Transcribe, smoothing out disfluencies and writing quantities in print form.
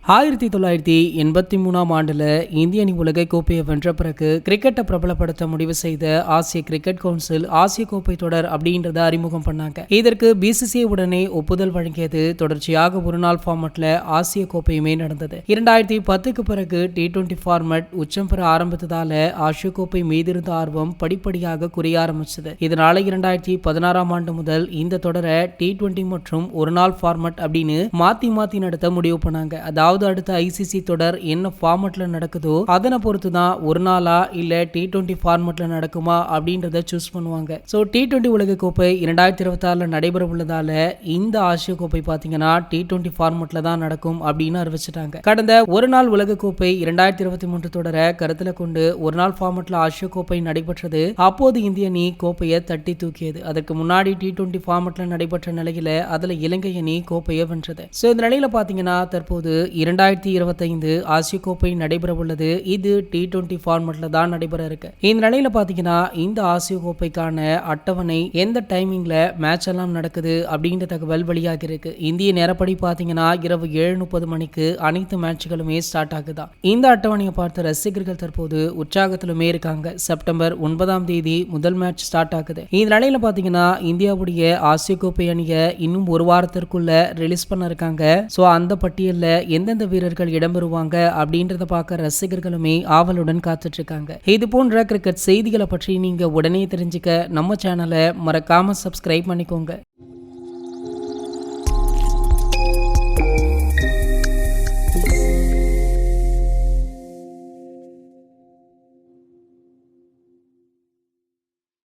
1983 ஆண்டுல இந்திய அணி உலக கோப்பையை வென்ற பிறகு கிரிக்கெட்டை பிரபலப்படுத்த முடிவு செய்த ஆசிய கிரிக்கெட் கவுன்சில் ஆசிய கோப்பை தொடர் அப்படின்றத அறிமுகம் பண்ணாங்க. இதற்கு பிசிசிஐ உடனே ஒப்புதல் வழங்கியது. தொடர்ச்சியாக ஒரு நாள் ஃபார்மட்ல ஆசிய கோப்பையுமே நடந்தது. 2010க்கு பிறகு T20 ஃபார்மட் உச்சம் பெற ஆரம்பித்ததால ஆசிய கோப்பை மீது இருந்த ஆர்வம் படிப்படியாக குறைய ஆரம்பிச்சது. இதனால 2016ஆம் ஆண்டு முதல் இந்த தொடரை T20 மற்றும் ஒரு நாள் ஃபார்மட் அப்படின்னு மாத்தி நடத்த முடிவு பண்ணாங்க. அதாவது அடுத்த ஐசிசி தொடர் என்ன ஃபார்மட்ல நடக்குதோ அதனை பொறுத்து தான் ஒரு நாளா இல்ல T20 ஃபார்மட்ல நடக்குமா அப்படின்றத சூஸ் பண்ணுவாங்க. சோ T20 உலக கோப்பை 2026ல நடைபெற உள்ளதால இந்த ஆசிய கோப்பை பாத்தீங்கன்னா T20 ஃபார்மட்ல தான் நடக்கும் அப்படின்னு அறிவிச்சிட்டாங்க. கடந்த ஒரு நாள் உலக கோப்பை 2023 தொடரை கருத்துல கொண்டு ஒரு நாள் ஃபார்மட்ல ஆசிய கோப்பை நடைபெற்றது. அப்போது இந்திய அணி கோப்பையை தட்டி தூக்கியது. அதற்கு முன்னாடி T20 ஃபார்மட்ல நடைபெற்ற நிலையில அதுல இலங்கை அணி கோப்பையை வென்றது. சோ இந்த நிலையில பாத்தீங்கன்னா தற்போது 2025 ஆசிய கோப்பை நடைபெற உள்ளது. இது T20 ஃபார்மட்ல தான் நடைபெற இருக்கு. இந்த நிலையில பாத்தீங்கன்னா இந்த ஆசிய கோப்பைக்கான அட்டவணை எந்த டைமிங்ல மேட்ச் எல்லாம் நடக்குது அப்படின்ற தகவல் வெளியாகி இருக்கு. இந்திய நேரப்படி பாத்தீங்கன்னா இரவு 7:30 மணிக்கு அனைத்து மேட்ச்களுமே ஸ்டார்ட் ஆகுதா. இந்த அட்டவணையை பார்த்த ரசிகர்கள் தற்போது உற்சாகத்திலுமே இருக்காங்க. செப்டம்பர் 9ஆம் தேதி முதல் மேட்ச் ஸ்டார்ட் ஆகுது. இந்த நிலையில பாத்தீங்கன்னா இந்தியாவுடைய ஆசிய கோப்பை அணியை இன்னும் ஒரு வாரத்திற்குள்ள ரிலீஸ் பண்ண இருக்காங்க. சோ அந்த பட்டியல்ல எந்தெந்த வீரர்கள் இடம்பெறுவாங்க அப்படின்றத பார்க்க ரசிகர்களுமே ஆவலுடன் காத்துட்டு இருக்காங்க. இது போன்ற கிரிக்கெட் செய்திகளை பற்றி நீங்க உடனே தெரிஞ்சுக்க நம்ம சேனலை மறக்காம சப்ஸ்கிரைப் பண்ணிக்கோங்க.